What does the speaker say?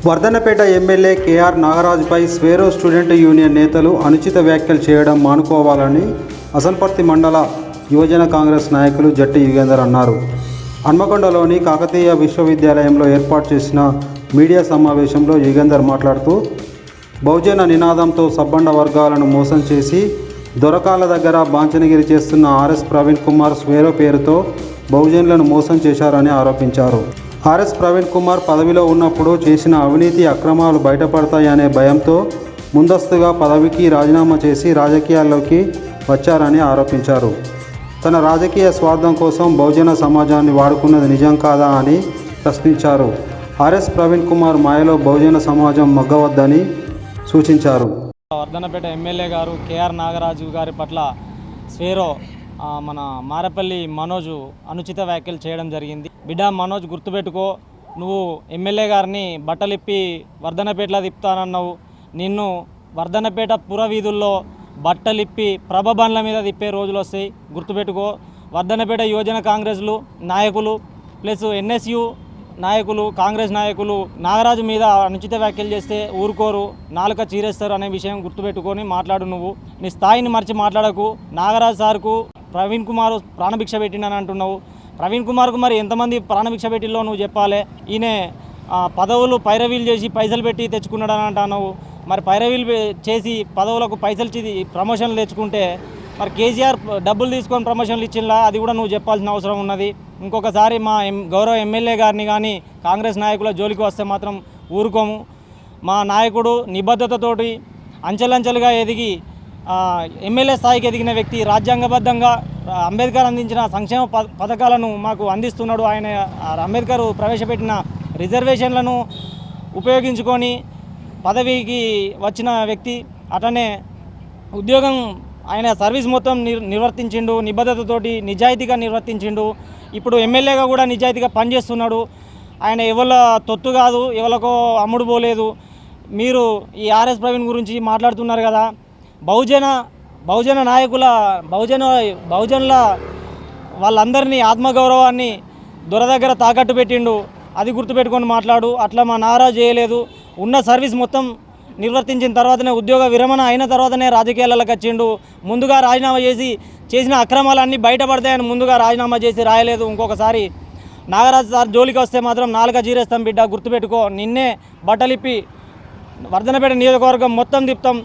Wardhannapet MLA K R నాగరాజుపై Swaero student union నేతలు అనుచిత వ్యాఖ్యలు చేయడం మానుకోవాలని అసన్పర్తి మండల యువజన కాంగ్రెస్ నాయకులు జట్టి యుగేందర్ అన్నారు. హన్మకొండలోని కాకతీయ విశ్వవిద్యాలయంలో ఏర్పాటు చేసిన మీడియా సమావేశంలో యుగేందర్ మాట్లాడుతూ, బహుజన నినాదంతో సబ్బండ వర్గాలను మోసం చేసి దొరకాల దగ్గర బాంచనగిరి చేస్తున్న ఆర్ఎస్ ప్రవీణ్ కుమార్ స్వేరో పేరుతో బహుజనులను మోసం చేశారని ఆరోపించారు. ఆర్ఎస్ ప్రవీణ్ కుమార్ పదవిలో ఉన్నప్పుడు చేసిన అవినీతి అక్రమాలు బయటపడతాయనే భయంతో ముందస్తుగా పదవికి రాజీనామా చేసి రాజకీయాల్లోకి వచ్చారని ఆరోపించారు. తన రాజకీయ స్వార్థం కోసం బహుజన సమాజాన్ని వాడుకున్నది నిజం కాదా అని ప్రశ్నించారు. ఆర్ఎస్ ప్రవీణ్ కుమార్ మాయలో బహుజన సమాజం మగ్గవద్దని సూచించారు. వర్ధన్నపేట ఎమ్మెల్యే గారు కేఆర్ నాగరాజు గారి పట్ల స్వేరో మన మారపల్లి మనోజ్ అనుచిత వ్యాఖ్యలు చేయడం జరిగింది. బిడ్డ మనోజ్, గుర్తుపెట్టుకో, నువ్వు ఎమ్మెల్యే గారిని బట్టలిప్పి వర్ధన్నపేటలో తిప్పుతానన్నావు. నిన్ను వర్ధన్నపేట పుర వీధుల్లో బట్టలిప్పి ప్రభ బండ్ల మీద తిప్పే రోజులు వస్తాయి, గుర్తుపెట్టుకో. వర్ధన్నపేట యువజన కాంగ్రెస్లు నాయకులు ప్లస్ ఎన్ఎస్యు నాయకులు, కాంగ్రెస్ నాయకులు నాగరాజు మీద అనుచిత వ్యాఖ్యలు చేస్తే ఊరుకోరు, నాలుక చీరేస్తారు అనే విషయం గుర్తుపెట్టుకొని మాట్లాడు. నువ్వు నీ స్థాయిని మర్చి మాట్లాడకు. నాగరాజు సార్కు ప్రవీణ్ కుమార్ ప్రాణభిక్ష పెట్టిండని అంటున్నావు. ప్రవీణ్ కుమార్కు మరి ఎంతమంది ప్రాణభిక్ష పెట్టిల్లో నువ్వు చెప్పాలి. ఈయన పదవులు పైరవీలు చేసి పైసలు పెట్టి తెచ్చుకున్నాడని అంటున్నావు. మరి పైరవీలు చేసి పదవులకు పైసలు ప్రమోషన్లు తెచ్చుకుంటే మరి కేసీఆర్ డబ్బులు తీసుకొని ప్రమోషన్లు ఇచ్చిందా, అది కూడా నువ్వు చెప్పాల్సిన అవసరం ఉన్నది. ఇంకొకసారి మా గౌరవ ఎమ్మెల్యే గారిని కానీ కాంగ్రెస్ నాయకుల జోలికి వస్తే మాత్రం ఊరుకోము. మా నాయకుడు నిబద్ధతతోటి అంచెలంచెలుగా ఎదిగి ఎమ్మెల్యే స్థాయికి ఎదిగిన వ్యక్తి, రాజ్యాంగబద్ధంగా అంబేద్కర్ అందించిన సంక్షేమ పథకాలను మాకు అందిస్తున్నాడు. ఆయన అంబేద్కర్ ప్రవేశపెట్టిన రిజర్వేషన్లను ఉపయోగించుకొని పదవికి వచ్చిన వ్యక్తి. అట్లనే ఉద్యోగం ఆయన సర్వీస్ మొత్తం నిర్వర్తించిండు, నిబద్ధతతోటి నిజాయితీగా నిర్వర్తించిండు. ఇప్పుడు ఎమ్మెల్యేగా కూడా నిజాయితీగా పనిచేస్తున్నాడు. ఆయన ఎవరి తొత్తు కాదు, ఎవరికో అమ్ముడు పోలేదు. మీరు ఈ ఆర్ఎస్ ప్రవీణ్ గురించి మాట్లాడుతున్నారు కదా, బహుజన నాయకుల బహుజనుల వాళ్ళందరినీ ఆత్మగౌరవాన్ని దొర దగ్గర తాకట్టు పెట్టిండు, అది గుర్తుపెట్టుకొని మాట్లాడు. అట్లా మా నారాజు చేయలేదు. ఉన్న సర్వీస్ మొత్తం నిర్వర్తించిన తర్వాతనే, ఉద్యోగ విరమణ అయిన తర్వాతనే రాజకీయాలకు వచ్చిండు. ముందుగా రాజీనామా చేసి చేసిన అక్రమాలన్నీ బయటపడతాయని ముందుగా రాజీనామా చేసి రాయలేదు. ఇంకొకసారి నాగరాజు సార్ జోలికి వస్తే మాత్రం నాలుక జీరేస్తాం బిడ్డ, గుర్తుపెట్టుకో. నిన్నే బట్టలిప్పి వర్ధన్నపేట నియోజకవర్గం మొత్తం తిప్పుతాం.